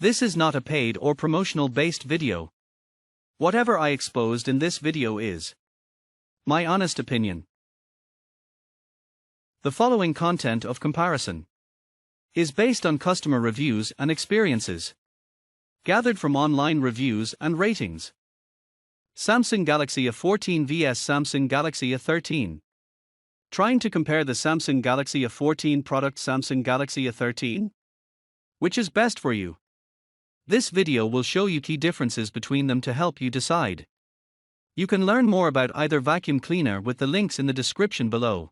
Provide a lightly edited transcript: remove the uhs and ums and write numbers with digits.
This is not a paid or promotional based video. Whatever I exposed in this video is my honest opinion. The following content of comparison is based on customer reviews and experiences gathered from online reviews and ratings. Samsung Galaxy A14 vs Samsung Galaxy A13. Trying to compare the Samsung Galaxy A14 product Samsung Galaxy A13? Which is best for you? This video will show you key differences between them to help you decide. You can learn more about either vacuum cleaner with the links in the description below.